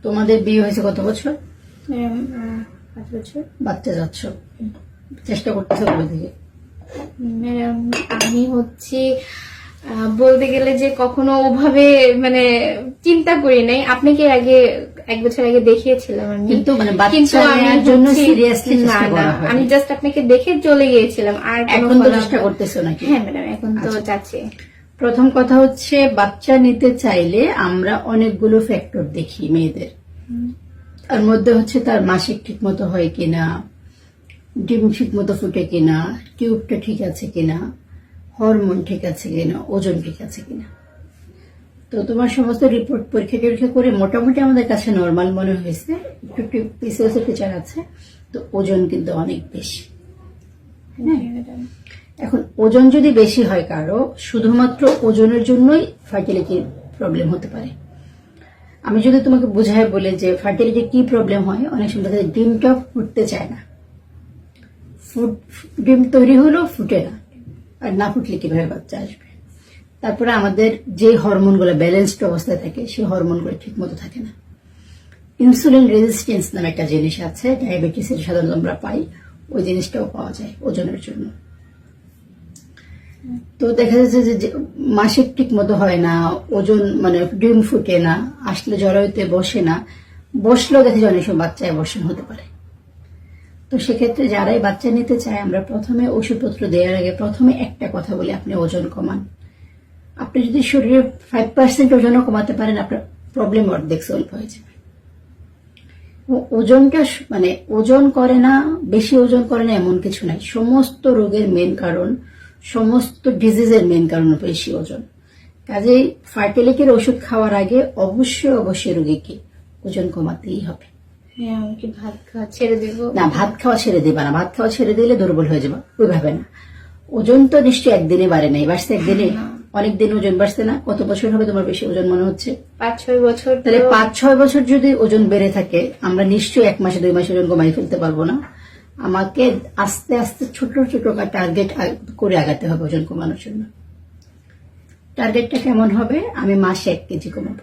তোমাদের বিয়ে হয়েছে কত বছর? 5 বছর। বাচ্চা যাচ্ছ, চেষ্টা করতেছো কবে থেকে? ম্যাডাম আমি হচ্ছে বলতে গেলে যে কখনো ওভাবে মানে চিন্তা করি নাই। আপনাকে আগে 1 বছর আগে দেখিয়েছিলাম আমি, কিন্তু মানে বাচ্চা নেওয়ার জন্য সিরিয়াসলি চেষ্টা করা হয়? আমি জাস্ট আপনাকে দেখে চলে গিয়েছিলাম। আর এখন তো চেষ্টা করতেছো নাকি? হ্যাঁ ম্যাডাম, এখন তো যাচ্ছে। প্রথম কথা হচ্ছে, বাচ্চা নিতে চাইলে আমরা অনেকগুলো ফ্যাক্টর দেখি মেয়েদের। তার মধ্যে হচ্ছে তার মাসিক ঠিক মতো হয় কিনা, ডিম ঠিক মতো ফুটে কিনা, টিউবটা ঠিক আছে কিনা, হরমোন ঠিক আছে কিনা, ওজন ঠিক আছে কিনা। তো তোমার সমস্ত রিপোর্ট পরীক্ষা টরীক্ষা করে মোটামুটি আমাদের কাছে নর্মাল মনে হয়েছে। একটু পিসিওএস টিচার আছে, তো ওজন কিন্তু অনেক বেশি। হ্যাঁ, এখন ওজন যদি বেশি হয় কারো, শুধুমাত্র ওজনের জন্যই ফার্টিলিটির প্রবলেম হতে পারে। আমি যদি তোমাকে বুঝাই বলে যে ফার্টিলিটি কি প্রবলেম হয়, অনেক সময় দেখা যায় ডিমটা ফুটতে চায় না, ডিম তৈরি হলো ফুটে না, আর না ফুটলে কিভাবে বাচ্চা আসবে। তারপরে আমাদের যে হরমোনগুলো ব্যালেন্সড অবস্থায় থাকে, সেই হরমোনগুলো ঠিক মতো থাকে না। ইনসুলিন রেজিস্ট্যান্স নামে একটা জিনিস আছে, ডায়াবেটিসের সাধারণত আমরা পাই, ওই জিনিসটাও পাওয়া যায় ওজনের জন্য। তো দেখা যাচ্ছে যে মাসিক ঠিক মতো হয় না, ওজন মানে ডিম ফুটে না, আসলে জরায়ুতে বসে না, বসলেও দেখা যায় অনেক সময় বাচ্চায় বসন হতে পারে। তো সেক্ষেত্রে যারাই বাচ্চা নিতে চায়, আমরা প্রথমে ওষুধপত্র দেওয়ার আগে প্রথমে একটা কথা বলি, আপনি ওজন কমান। আপনি যদি শরীরে 5% ওজনও কমাতে পারেন, আপনার প্রবলেম অর্ধেক সলভ হয়ে যাবে। ওজনটা মানে ওজন করে না, বেশি ওজন করে না এমন কিছু নাই। সমস্ত রোগের মেন কারণ, সমস্ত ডিজিজের মেন কারণ বেশি ওজন। কাজেই ফার্টিলিটির ওষুধ খাওয়ার আগে অবশ্যই রোগীকে ওজন কমাতেই হবে। ভাত খাওয়া ছেড়ে দেব না, ভাত খাওয়া ছেড়ে দিবা না। ভাত খাওয়া ছেড়ে দিলে দুর্বল হয়ে যাবে, ওইভাবে না। ওজন তো নিশ্চয়ই একদিনে বাড়ে নাই, বাড়ছে একদিনে, অনেকদিন ওজন বাড়ছে না। কত বছর হবে তোমার বেশি ওজন মনে হচ্ছে? 5-6 বছর। তাহলে 5-6 বছর যদি ওজন বেড়ে থাকে, আমরা নিশ্চয়ই 1 মাসে 2 মাসে ওজন কমাই ফেলতে পারবো না। আমাকে আস্তে আস্তে ছোট ছোট টার্গেট করে আগাতে হবে ওজন কমানোর জন্য। টার্গেটটা কেমন হবে? আমি মাসে 1 কেজি কমাবো।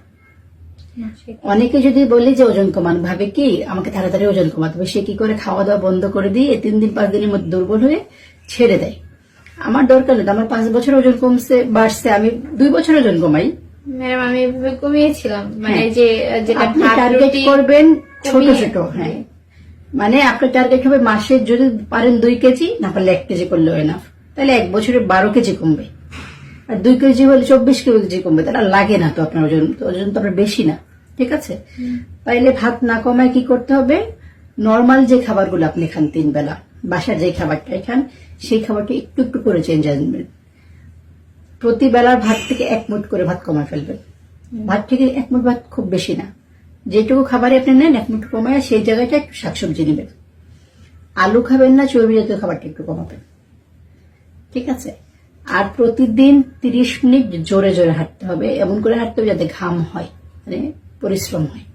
অনেকে যদি বলি যে ওজন কমান, ভাবে কি আমাকে তাড়াতাড়ি ওজন কমাতে হবে, সে কি করে খাওয়া দাওয়া বন্ধ করে দিয়ে 3 দিন 5 দিনের মধ্যে দুর্বল হয়ে ছেড়ে দেয়। আমার দরকার নেই, আমার 5 বছর ওজন কমছে বাড়ছে, আমি 2 বছর ওজন কমাই। ম্যাডাম আমি এভাবে কমিয়েছিলাম, মানে যে আপনি টার্গেট করবেন ছোট ছোট। হ্যাঁ, মানে আপনার টার্গেট হবে মাসে যদি পারেন 2 কেজি, না পারলে 1 কেজি করলেও এনাফ। তাহলে 1 বছরে 12 কেজি কমবে। আর 2 কেজি হলে 24 কেজি কমবে। তাহলে লাগে না তো আপনার ওজন, ওজন তো আপনার বেশি না। ঠিক আছে, তাইলে ভাত না কমায় কি করতে হবে? নর্মাল যে খাবারগুলো আপনি খান 3 বেলা, বাসার যে খাবারটাই খান, সেই খাবারটা একটু একটু করে চেঞ্জ আনবেন। প্রতি বেলার ভাত থেকে 1 মুঠ করে ভাত কমায় ফেলবেন। ভাত থেকে 1 মুঠ ভাত খুব বেশি না, যেটুকু খাবারে আপনি নেন 1 মুঠ কমায় সেই জায়গাটা একটু শাকসবজি নেবেন। আলু খাবেন না, চর্বি জাতীয় খাবারটা একটু কমাবেন। ঠিক আছে, আর প্রতিদিন 30 মিনিট জোরে জোরে হাঁটতে হবে, এমন করে হাঁটতে হবে যাতে ঘাম হয়, মানে পরিশ্রম হয়।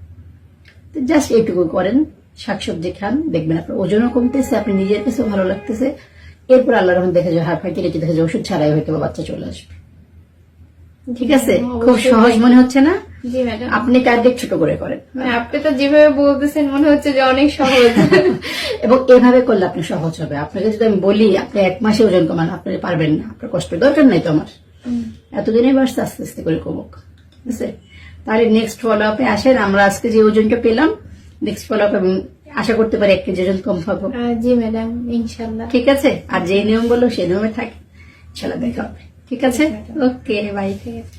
তো জাস্ট এইটুকু করেন, শাকসবজি খান, দেখবেন আপনার ওজনও কমতেছে, আপনি নিজের কাছেও ভালো লাগতেছে। এরপর আল্লাহর রহমতে দেখা যায় ফার্টিলিটি দেখা যায় ওষুধ ছাড়াই হয়তো বাচ্চা চলে আসবে। ঠিক আছে, খুব সহজ মনে হচ্ছে না? জি ম্যাডাম। আপনি টার্গেট ছোট করে করেন। আপনি তো যেভাবে বলতেছেন মনে হচ্ছে যে অনেক সহজ। এবং এভাবে করলে আপনি সহজ হবে। আপনাকে যদি আমি বলি আপনি 1 মাসে ওজন কমান, আপনি পারবেন না, আপনার কষ্টের দরকার নাই তো আমার। এতদিনে বাড়ছে, আস্তে আস্তে করে কমুক। ঠিক আছে, তাহলে নেক্সট ফলো আপে আসেন। আমরা আজকে যে ওজনটা পেলাম, নেক্সট ফলো আপ আমি আশা করতে পারি 1 কেজি ওজন কম পাবো। জি ম্যাডাম, ইনশাল্লাহ। ঠিক আছে, আর যে নিয়ম বললো সেই নিয়মে থাকে, ইনশাল্লাহ দেখা হবে। ঠিক আছে, ওকে, বাই। ঠিক আছে।